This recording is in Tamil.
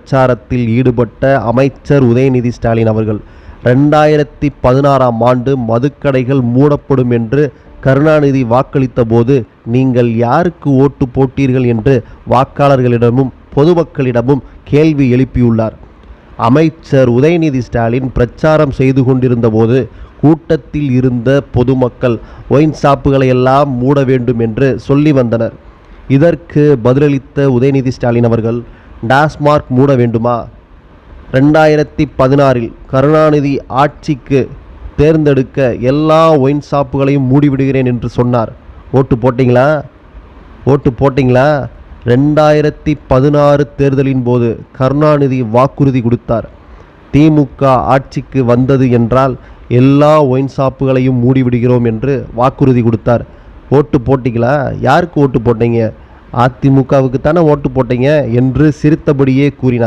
பிரச்சாரத்தில் ஈடுபட்ட அமைச்சர் உதயநிதி ஸ்டாலின் அவர்கள் 2016ஆம் ஆண்டு மதுக்கடைகள் மூடப்படும் என்று கருணாநிதி வாக்களித்த போது நீங்கள் யாருக்கு ஓட்டு போட்டீர்கள் என்று வாக்காளர்களிடமும் பொதுமக்களிடமும் கேள்வி எழுப்பியுள்ளார். அமைச்சர் உதயநிதி ஸ்டாலின் பிரச்சாரம் செய்து கொண்டிருந்த போது கூட்டத்தில் இருந்த பொதுமக்கள் ஒயின் ஷாப்புகளை எல்லாம் மூட வேண்டும் என்று சொல்லி வந்தனர். இதற்கு பதிலளித்த உதயநிதி ஸ்டாலின் அவர்கள், டாஸ்மார்க் மூட வேண்டுமா? 2016இல் கருணாநிதி ஆட்சிக்கு தேர்ந்தெடுக்க எல்லா ஒயின் ஷாப்புகளையும் மூடிவிடுகிறேன் என்று சொன்னார். ஓட்டு போட்டிங்களா? 2016 தேர்தலின் போது கருணாநிதி வாக்குறுதி கொடுத்தார். திமுக ஆட்சிக்கு வந்தது என்றால் எல்லா ஒயின் ஷாப்புகளையும் மூடிவிடுகிறோம் என்று வாக்குறுதி கொடுத்தார். ஓட்டு போட்டிங்களா? யாருக்கு ஓட்டு போட்டீங்க? அதிமுகவுக்கு தானே ஓட்டு போட்டீங்க என்று சிரித்தபடியே கூறினார்.